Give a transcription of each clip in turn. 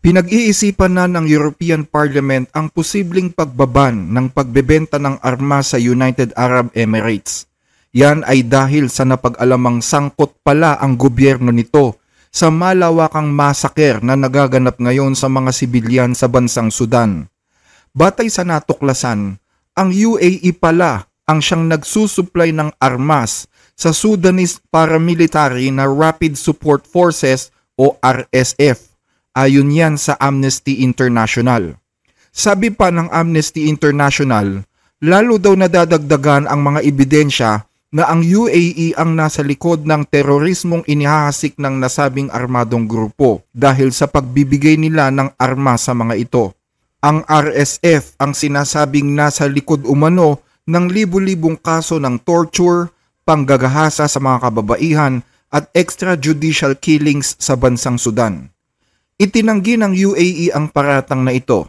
Pinag-iisipan na ng European Parliament ang posibleng pagbaban ng pagbebenta ng armas sa United Arab Emirates. Yan ay dahil sa napag-alamang sangkot pala ang gobyerno nito sa malawakang masaker na nagaganap ngayon sa mga sibilyan sa bansang Sudan. Batay sa natuklasan, ang UAE pala ang siyang nagsusupply ng armas sa Sudanese paramilitary na Rapid Support Forces o RSF. Ayon yan sa Amnesty International. Sabi pa ng Amnesty International, lalo daw nadadagdagan ang mga ebidensya na ang UAE ang nasa likod ng terorismong inihahasik ng nasabing armadong grupo dahil sa pagbibigay nila ng arma sa mga ito. Ang RSF ang sinasabing nasa likod umano ng libu-libong kaso ng torture, panggagahasa sa mga kababaihan at extrajudicial killings sa bansang Sudan. Itinanggi ng UAE ang paratang na ito,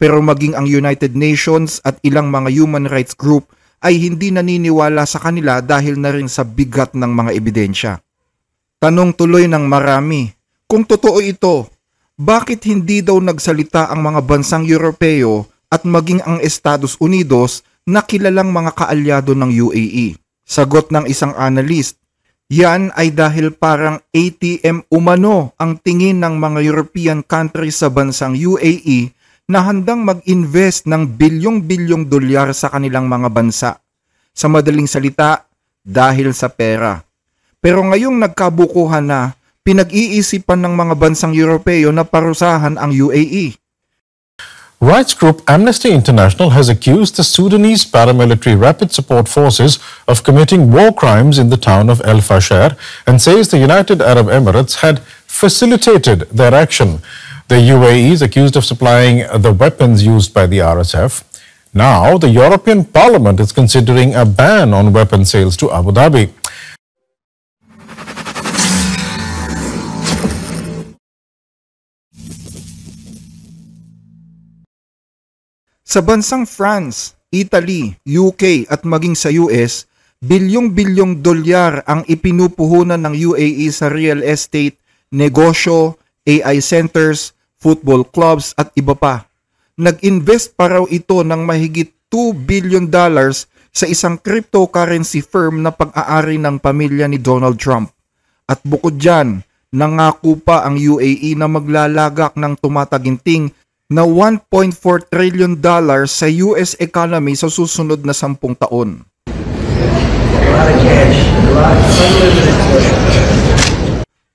pero maging ang United Nations at ilang mga human rights group ay hindi naniniwala sa kanila dahil na rin sa bigat ng mga ebidensya. Tanong tuloy ng marami, kung totoo ito, bakit hindi daw nagsalita ang mga bansang Europeo at maging ang Estados Unidos na kilalang mga kaalyado ng UAE? Sagot ng isang analyst, yan ay dahil parang ATM umano ang tingin ng mga European countries sa bansang UAE na handang mag-invest ng bilyong-bilyong dolyar sa kanilang mga bansa. Sa madaling salita, dahil sa pera. Pero ngayong nagkabukuhan na, pinag-iisipan ng mga bansang Europeo na parusahan ang UAE. Rights group Amnesty International has accused the Sudanese paramilitary Rapid Support Forces of committing war crimes in the town of El Fasher and says the United Arab Emirates had facilitated their action. The UAE is accused of supplying the weapons used by the RSF. Now, the European Parliament is considering a ban on weapon sales to Abu Dhabi. Sa bansang France, Italy, UK at maging sa US, bilyong-bilyong dolyar ang ipinupuhunan ng UAE sa real estate, negosyo, AI centers, football clubs at iba pa. Nag-invest pa raw ito ng mahigit $2 billion sa isang cryptocurrency firm na pag-aari ng pamilya ni Donald Trump. At bukod dyan, nangako pa ang UAE na maglalagak ng tumataginting na $1.4 trillion sa US economy sa susunod na 10 taon.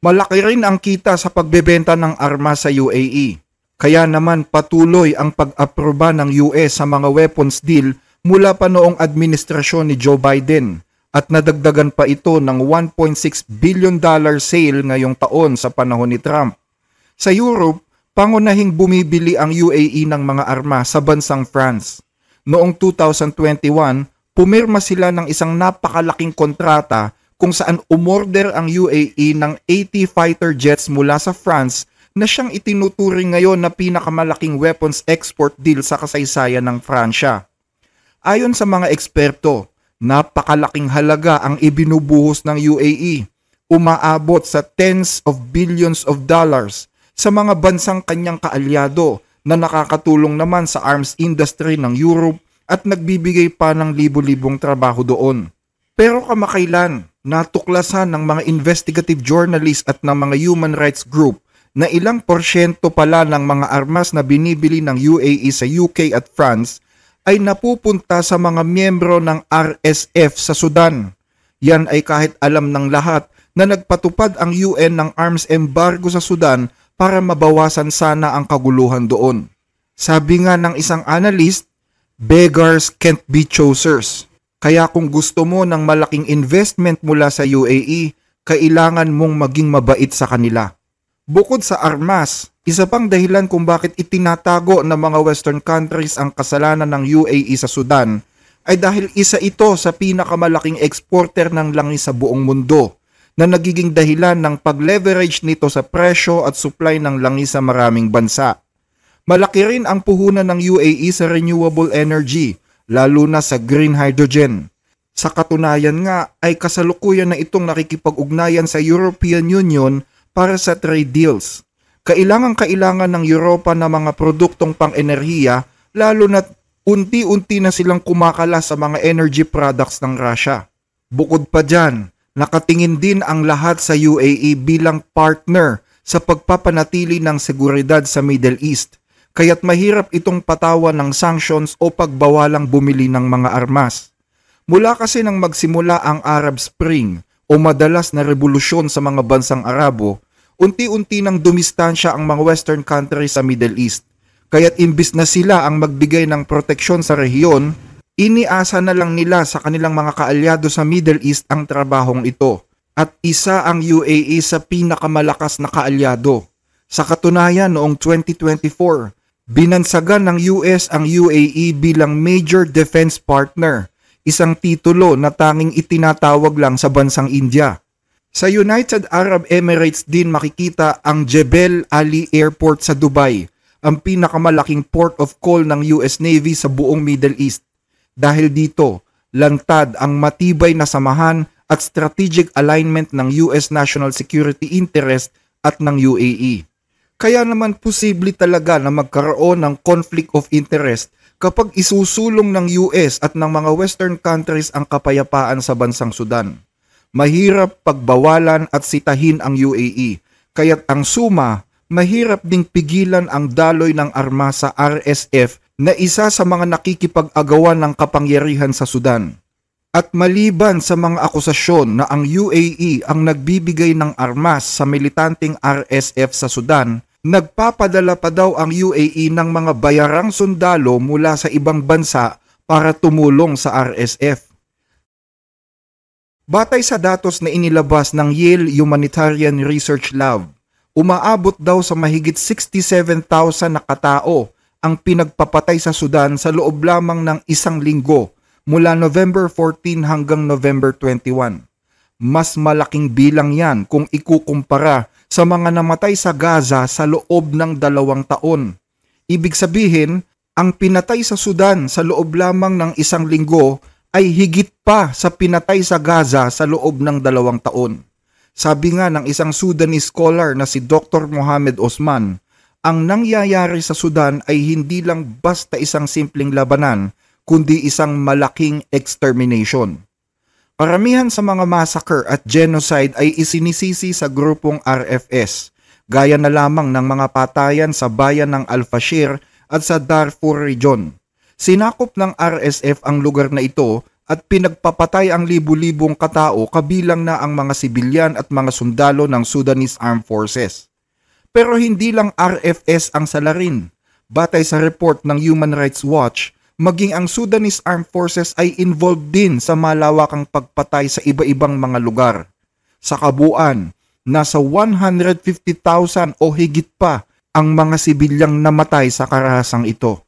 Malaki rin ang kita sa pagbebenta ng armas sa UAE. Kaya naman patuloy ang pag-aproba ng US sa mga weapons deal mula pa noong administrasyon ni Joe Biden at nadagdagan pa ito ng $1.6 billion sale ngayong taon sa panahon ni Trump. Sa Europe, pangunahing bumibili ang UAE ng mga arma sa bansang France. Noong 2021, pumirma sila ng isang napakalaking kontrata kung saan umorder ang UAE ng 80 fighter jets mula sa France na siyang itinuturing ngayon na pinakamalaking weapons export deal sa kasaysayan ng Pransya. Ayon sa mga eksperto, napakalaking halaga ang ibinubuhos ng UAE, umaabot sa tens of billions of dollars sa mga bansang kanyang kaalyado na nakakatulong naman sa arms industry ng Europe at nagbibigay pa ng libo-libong trabaho doon. Pero kamakailan, natuklasan ng mga investigative journalists at ng mga human rights group na ilang porsyento pala ng mga armas na binibili ng UAE sa UK at France ay napupunta sa mga miyembro ng RSF sa Sudan. Yan ay kahit alam ng lahat na nagpatupad ang UN ng arms embargo sa Sudan para mabawasan sana ang kaguluhan doon. Sabi nga ng isang analyst, beggars can't be choosers. Kaya kung gusto mo ng malaking investment mula sa UAE, kailangan mong maging mabait sa kanila. Bukod sa armas, isa pang dahilan kung bakit itinatago ng mga Western countries ang kasalanan ng UAE sa Sudan ay dahil isa ito sa pinakamalaking exporter ng langis sa buong mundo na nagiging dahilan ng pag-leverage nito sa presyo at supply ng langis sa maraming bansa. Malaki rin ang puhunan ng UAE sa renewable energy, lalo na sa green hydrogen. Sa katunayan nga ay kasalukuyan na itong nakikipag-ugnayan sa European Union para sa trade deals. Kailangan ng Europa ng mga produktong pang-enerhiya, lalo na unti-unti na silang kumakala sa mga energy products ng Russia. Bukod pa dyan, nakatingin din ang lahat sa UAE bilang partner sa pagpapanatili ng seguridad sa Middle East, kaya't mahirap itong patawan ng sanctions o pagbawalang bumili ng mga armas. Mula kasi nang magsimula ang Arab Spring o madalas na revolusyon sa mga bansang Arabo, unti-unti nang dumistansya ang mga Western countries sa Middle East. Kaya't imbis na sila ang magbigay ng proteksyon sa rehiyon, iniasa na lang nila sa kanilang mga kaalyado sa Middle East ang trabahong ito. At isa ang UAE sa pinakamalakas na kaalyado. Sa katunayan noong 2024, binansagan ng US ang UAE bilang major defense partner, isang titulo na tanging itinatawag lang sa bansang India. Sa United Arab Emirates din makikita ang Jebel Ali Airport sa Dubai, ang pinakamalaking port of call ng US Navy sa buong Middle East. Dahil dito, lantad ang matibay na samahan at strategic alignment ng US National Security Interest at ng UAE. Kaya naman posible talaga na magkaroon ng conflict of interest kapag isusulong ng US at ng mga Western countries ang kapayapaan sa bansang Sudan. Mahirap pagbawalan at sitahin ang UAE, kaya't ang suma, mahirap ding pigilan ang daloy ng arma sa RSF na isa sa mga nakikipag-agawan ng kapangyarihan sa Sudan. At maliban sa mga akusasyon na ang UAE ang nagbibigay ng armas sa militanteng RSF sa Sudan, nagpapadala pa daw ang UAE ng mga bayarang sundalo mula sa ibang bansa para tumulong sa RSF. Batay sa datos na inilabas ng Yale Humanitarian Research Lab, umaabot daw sa mahigit 67,000 na katao ang pinagpapatay sa Sudan sa loob lamang ng isang linggo mula November 14 hanggang November 21. Mas malaking bilang yan kung ikukumpara sa mga namatay sa Gaza sa loob ng 2 taon. Ibig sabihin, ang pinatay sa Sudan sa loob lamang ng isang linggo ay higit pa sa pinatay sa Gaza sa loob ng 2 taon. Sabi nga ng isang Sudanese scholar na si Dr. Mohamed Osman, ang nangyayari sa Sudan ay hindi lang basta isang simpleng labanan, kundi isang malaking extermination. Karamihan sa mga massacre at genocide ay isinisisi sa grupong RFS, gaya na lamang ng mga patayan sa bayan ng Al-Fashir at sa Darfur region. Sinakop ng RSF ang lugar na ito at pinagpapatay ang libu-libong katao kabilang na ang mga sibilyan at mga sundalo ng Sudanese Armed Forces. Pero hindi lang RFS ang salarin. Batay sa report ng Human Rights Watch, maging ang Sudanese Armed Forces ay involved din sa malawakang pagpatay sa iba-ibang mga lugar. Sa kabuuan, nasa 150,000 o higit pa ang mga sibilyang namatay sa karahasang ito.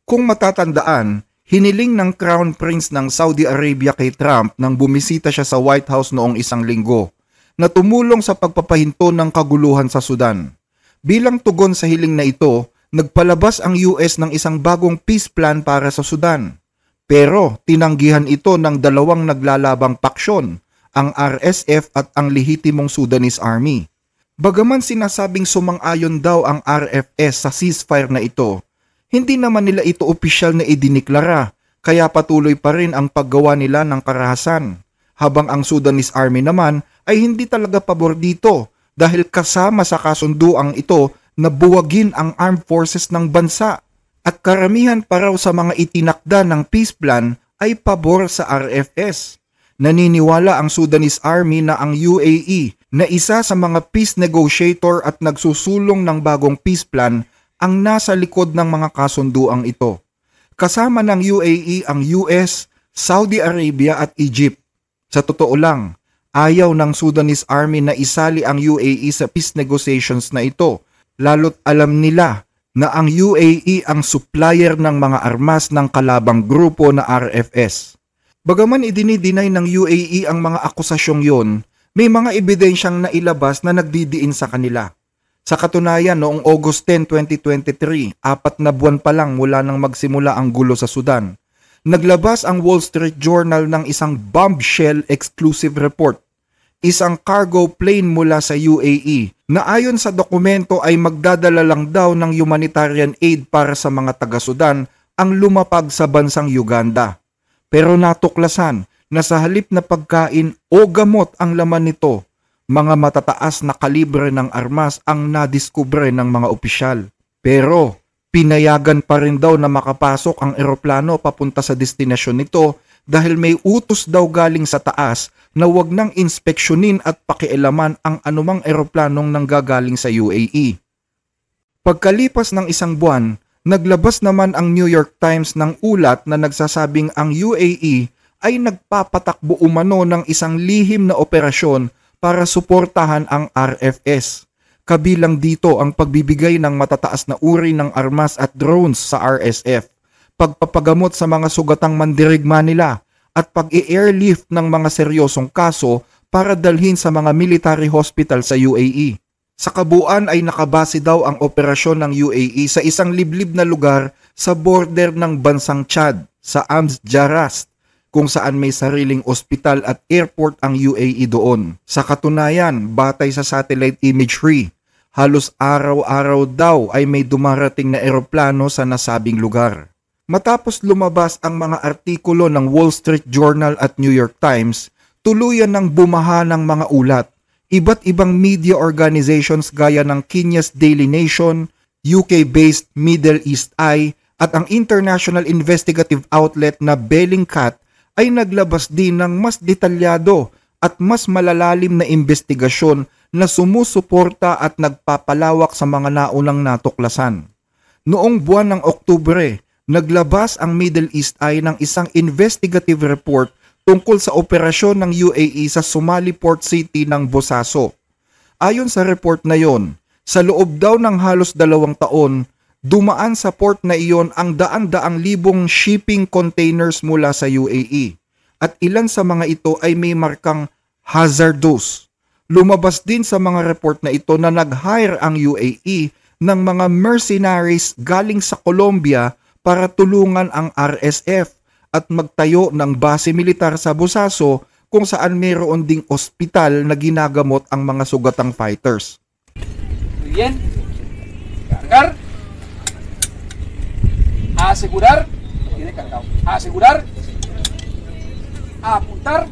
Kung matatandaan, hiniling ng Crown Prince ng Saudi Arabia kay Trump nang bumisita siya sa White House noong isang linggo na tumulong sa pagpapahinto ng kaguluhan sa Sudan. Bilang tugon sa hiling na ito, nagpalabas ang US ng isang bagong peace plan para sa Sudan. Pero tinanggihan ito ng 2 naglalabang paksyon, ang RSF at ang lehitimong Sudanese Army. Bagaman sinasabing sumang-ayon daw ang RFS sa ceasefire na ito, hindi naman nila ito opisyal na idiniklara, kaya patuloy pa rin ang paggawa nila ng karahasan. Habang ang Sudanese Army naman ay hindi talaga pabor dito dahil kasama sa kasunduang ito na buwagin ang armed forces ng bansa. At karamihan pa raw sa mga itinakda ng peace plan ay pabor sa RFS. Naniniwala ang Sudanese Army na ang UAE na isa sa mga peace negotiator at nagsusulong ng bagong peace plan ang nasa likod ng mga kasunduang ito. Kasama ng UAE ang US, Saudi Arabia at Egypt. Sa totoo lang, ayaw ng Sudanese Army na isali ang UAE sa peace negotiations na ito, lalo't alam nila na ang UAE ang supplier ng mga armas ng kalabang grupo na RFS. Bagaman idinideny ng UAE ang mga akusasyong yon, may mga ebidensyang nailabas na nagdidiin sa kanila. Sa katunayan, noong August 10, 2023, 4 na buwan pa lang mula nang magsimula ang gulo sa Sudan, naglabas ang Wall Street Journal ng isang bombshell exclusive report. isang cargo plane mula sa UAE na ayon sa dokumento ay magdadala lang daw ng humanitarian aid para sa mga taga-Sudan ang lumapag sa bansang Uganda. Pero natuklasan na sa halip na pagkain o gamot ang laman nito, mga matataas na kalibre ng armas ang nadiskubre ng mga opisyal. Pero pinayagan pa rin daw na makapasok ang eroplano papunta sa destinasyon nito dahil may utos daw galing sa taas na wag nang inspeksyonin at pakialaman ang anumang eroplanong nanggagaling sa UAE. Pagkalipas ng isang buwan, naglabas naman ang New York Times ng ulat na nagsasabing ang UAE ay nagpapatakbo umano ng isang lihim na operasyon para suportahan ang RFS. Kabilang dito ang pagbibigay ng matataas na uri ng armas at drones sa RSF, pagpapagamot sa mga sugatang mandirigma nila, at pag-i-airlift ng mga seryosong kaso para dalhin sa mga military hospital sa UAE. Sa kabuuan ay nakabase daw ang operasyon ng UAE sa isang liblib na lugar sa border ng bansang Chad, sa Ams Jarast, kung saan may sariling ospital at airport ang UAE doon. Sa katunayan, batay sa satellite imagery, halos araw-araw daw ay may dumarating na eroplano sa nasabing lugar. Matapos lumabas ang mga artikulo ng Wall Street Journal at New York Times, tuluyan ng bumaha ng mga ulat. Iba't ibang media organizations gaya ng Kenya's Daily Nation, UK-based Middle East Eye, at ang international investigative outlet na Bellingcat ay naglabas din ng mas detalyado at mas malalalim na investigasyon na sumusuporta at nagpapalawak sa mga naunang natuklasan. Noong buwan ng Oktubre, naglabas ang Middle East Eye ng isang investigative report tungkol sa operasyon ng UAE sa Somali Port City ng Bosaso. Ayon sa report na yon, sa loob daw ng halos 2 taon, dumaan sa port na iyon ang daan-daang libong shipping containers mula sa UAE at ilan sa mga ito ay may markang hazardous. Lumabas din sa mga report na ito na nag-hire ang UAE ng mga mercenaries galing sa Colombia para tulungan ang RSF at magtayo ng base militar sa Bosaso kung saan mayroon ding ospital na ginagamot ang mga sugatang fighters. Bien. Cargar. Asegurar. Tiene cargado. Asegurar. Apuntar.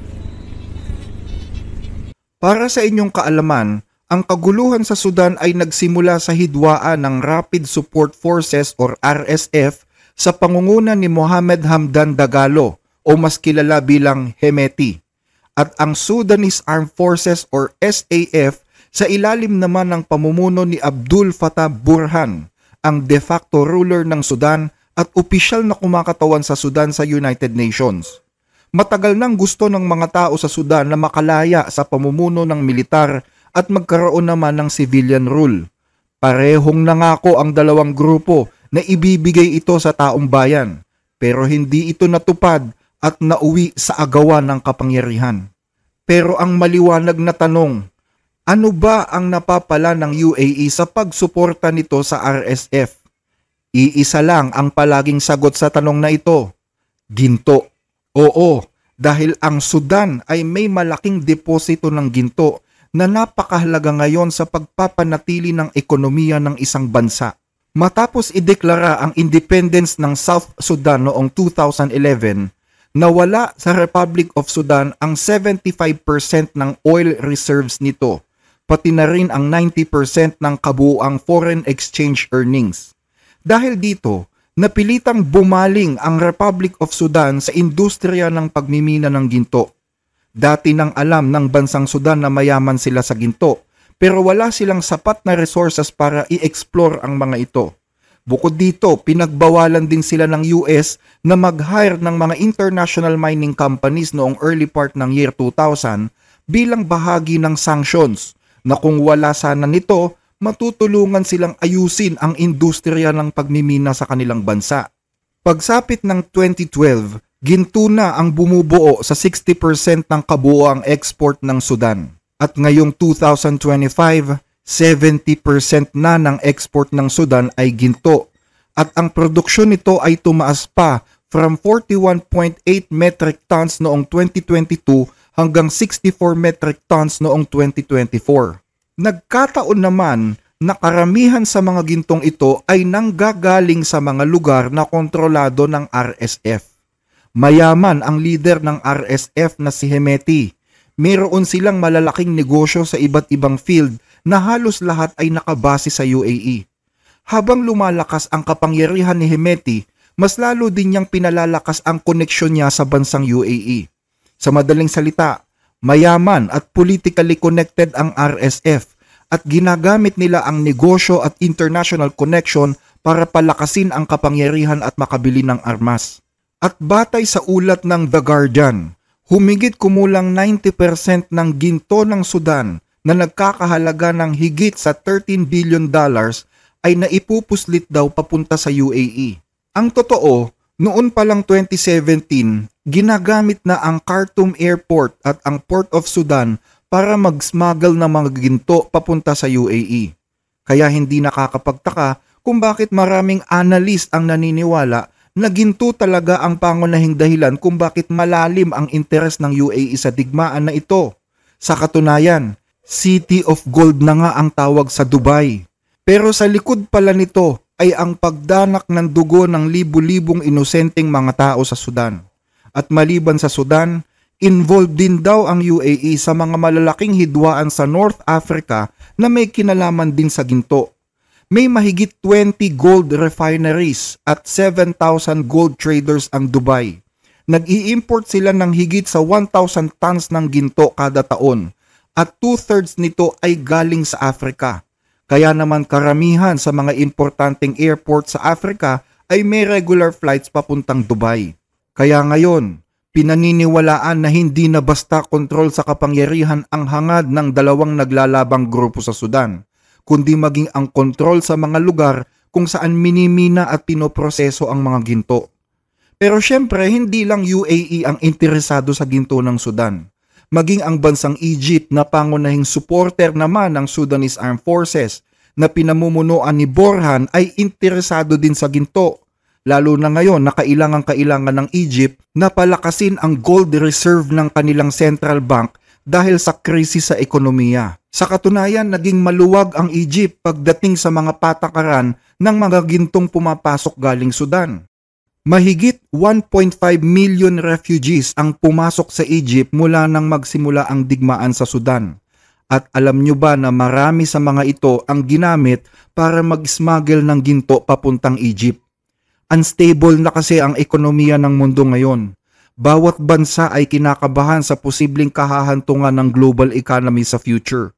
Para sa inyong kaalaman, ang kaguluhan sa Sudan ay nagsimula sa hidwaan ng Rapid Support Forces or RSF sa pangunguna ni Mohamed Hamdan Dagalo o mas kilala bilang Hemeti at ang Sudanese Armed Forces or SAF sa ilalim naman ng pamumuno ni Abdul Fattah Burhan, ang de facto ruler ng Sudan at opisyal na kumakatawan sa Sudan sa United Nations. Matagal nang gusto ng mga tao sa Sudan na makalaya sa pamumuno ng militar at magkaroon naman ng civilian rule. Parehong nangako ang dalawang grupo na ibibigay ito sa taong bayan, pero hindi ito natupad at nauwi sa agawan ng kapangyarihan. Pero ang maliwanag na tanong, ano ba ang napapala ng UAE sa pagsuporta nito sa RSF? Iisa lang ang palaging sagot sa tanong na ito, ginto. Oo, dahil ang Sudan ay may malaking deposito ng ginto na napakahalaga ngayon sa pagpapanatili ng ekonomiya ng isang bansa. Matapos ideklara ang independence ng South Sudan noong 2011, nawala sa Republic of Sudan ang 75% ng oil reserves nito, pati na rin ang 90% ng kabuuang foreign exchange earnings. Dahil dito, napilitang bumaling ang Republic of Sudan sa industriya ng pagmimina ng ginto. Dati nang alam ng bansang Sudan na mayaman sila sa ginto, pero wala silang sapat na resources para i-explore ang mga ito. Bukod dito, pinagbawalan din sila ng US na mag-hire ng mga international mining companies noong early part ng year 2000 bilang bahagi ng sanctions na kung wala sana nito, matutulungan silang ayusin ang industriya ng pagmimina sa kanilang bansa. Pagsapit ng 2012, ginto na ang bumubuo sa 60% ng kabuuang export ng Sudan. At ngayong 2025, 70% na ng export ng Sudan ay ginto. At ang produksyon nito ay tumaas pa from 41.8 metric tons noong 2022 hanggang 64 metric tons noong 2024. Nagkataon naman na karamihan sa mga gintong ito ay nanggagaling sa mga lugar na kontrolado ng RSF. Mayaman ang leader ng RSF na si Hemeti. Mayroon silang malalaking negosyo sa iba't ibang field na halos lahat ay nakabase sa UAE. Habang lumalakas ang kapangyarihan ni Hemeti, mas lalo din niyang pinalalakas ang koneksyon niya sa bansang UAE. Sa madaling salita, mayaman at politically connected ang RSF at ginagamit nila ang negosyo at international connection para palakasin ang kapangyarihan at makabili ng armas. At batay sa ulat ng The Guardian, humigit kumulang 90% ng ginto ng Sudan na nagkakahalaga ng higit sa $13 billion ay naipupuslit daw papunta sa UAE. Ang totoo, noon pa lang 2017, ginagamit na ang Khartoum Airport at ang Port of Sudan para mag-smuggle ng mga ginto papunta sa UAE. Kaya hindi nakakapagtaka kung bakit maraming analyst ang naniniwala na ginto talaga ang pangunahing dahilan kung bakit malalim ang interes ng UAE sa digmaan na ito. Sa katunayan, City of Gold na nga ang tawag sa Dubai. Pero sa likod pala nito ay ang pagdanak ng dugo ng libu-libong inosenteng mga tao sa Sudan. At maliban sa Sudan, involved din daw ang UAE sa mga malalaking hidwaan sa North Africa na may kinalaman din sa ginto. May mahigit 20 gold refineries at 7,000 gold traders ang Dubai. Nag-i-import sila ng higit sa 1,000 tons ng ginto kada taon at 2/3 nito ay galing sa Africa. Kaya naman karamihan sa mga importanteng airport sa Africa ay may regular flights papuntang Dubai. Kaya ngayon, pinaniniwalaan na hindi na basta kontrol sa kapangyarihan ang hangad ng dalawang naglalabang grupo sa Sudan, kundi maging ang kontrol sa mga lugar kung saan minimina at pinoproseso ang mga ginto. Pero syempre, hindi lang UAE ang interesado sa ginto ng Sudan. Maging ang bansang Egypt na pangunahing supporter naman ng Sudanese Armed Forces na pinamumunuan ni Borhan ay interesado din sa ginto. Lalo na ngayon na kailangan ng Egypt na palakasin ang gold reserve ng kanilang central bank dahil sa krisis sa ekonomiya. Sa katunayan, naging maluwag ang Egypt pagdating sa mga patakaran ng mga gintong pumapasok galing Sudan. Mahigit 1.5 million refugees ang pumasok sa Egypt mula nang magsimula ang digmaan sa Sudan. At alam nyo ba na marami sa mga ito ang ginamit para mag-smuggle ng ginto papuntang Egypt? Unstable na kasi ang ekonomiya ng mundo ngayon. Bawat bansa ay kinakabahan sa posibleng kahahantungan ng global economy sa future.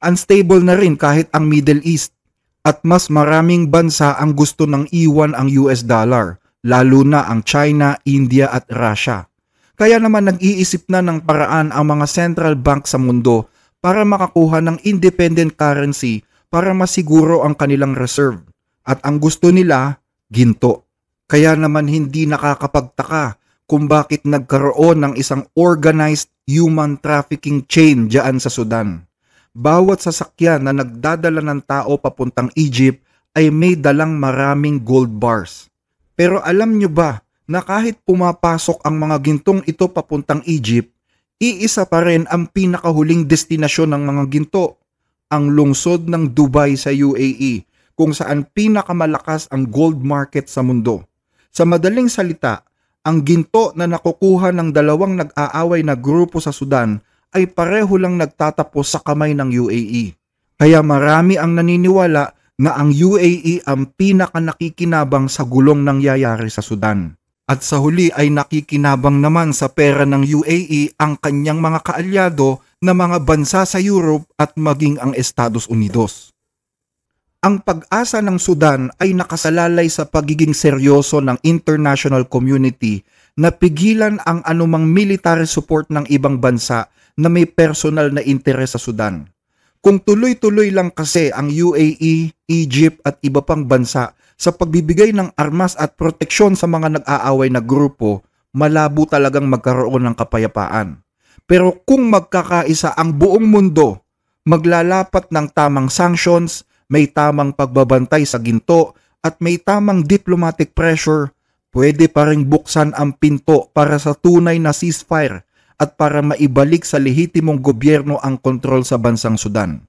Unstable na rin kahit ang Middle East. At mas maraming bansa ang gusto ng iwan ang US dollar, lalo na ang China, India at Russia. Kaya naman nag-iisip na ng paraan ang mga central bank sa mundo para makakuha ng independent currency para masiguro ang kanilang reserve. At ang gusto nila, ginto. Kaya naman hindi nakakapagtaka kung bakit nagkaroon ng isang organized human trafficking chain diyan sa Sudan. Bawat sasakyan na nagdadala ng tao papuntang Egypt ay may dalang maraming gold bars. Pero alam nyo ba na kahit pumapasok ang mga gintong ito papuntang Egypt, iisa pa rin ang pinakahuling destinasyon ng mga ginto, ang lungsod ng Dubai sa UAE, kung saan pinakamalakas ang gold market sa mundo. Sa madaling salita, ang ginto na nakukuha ng dalawang nag-aaway na grupo sa Sudan ay pareho lang nagtatapos sa kamay ng UAE. Kaya marami ang naniniwala na ang UAE ang pinakanakikinabang sa gulong nangyayari sa Sudan. At sa huli ay nakikinabang naman sa pera ng UAE ang kanyang mga kaalyado na mga bansa sa Europe at maging ang Estados Unidos. Ang pag-asa ng Sudan ay nakasalalay sa pagiging seryoso ng international community na pigilan ang anumang military support ng ibang bansa na may personal na interes sa Sudan. Kung tuloy-tuloy lang kasi ang UAE, Egypt at iba pang bansa sa pagbibigay ng armas at proteksyon sa mga nag-aaway na grupo, malabo talagang magkaroon ng kapayapaan. Pero kung magkakaisa ang buong mundo, maglalapat ng tamang sanctions, may tamang pagbabantay sa ginto at may tamang diplomatic pressure, pwede pa ring buksan ang pinto para sa tunay na ceasefire at para maibalik sa lehitimong gobyerno ang kontrol sa bansang Sudan.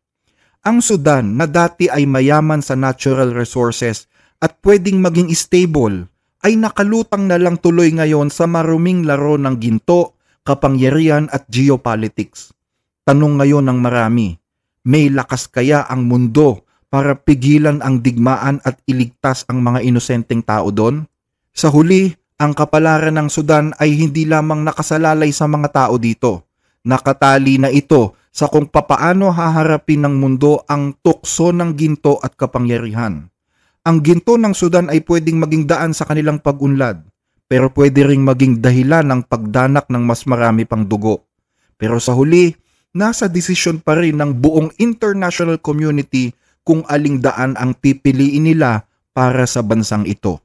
Ang Sudan na dati ay mayaman sa natural resources at pwedeng maging stable ay nakalutang na lang tuloy ngayon sa maruming laro ng ginto, kapangyarihan at geopolitics. Tanong ngayon ng marami, may lakas kaya ang mundo para pigilan ang digmaan at iligtas ang mga inosenteng tao doon? Sa huli, ang kapalaran ng Sudan ay hindi lamang nakasalalay sa mga tao dito. Nakatali na ito sa kung papaano haharapin ng mundo ang tukso ng ginto at kapangyarihan. Ang ginto ng Sudan ay pwedeng maging daan sa kanilang pag-unlad, pero pwede ring maging dahilan ng pagdanak ng mas marami pang dugo. Pero sa huli, nasa desisyon pa rin ng buong international community kung aling daan ang pipiliin nila para sa bansang ito.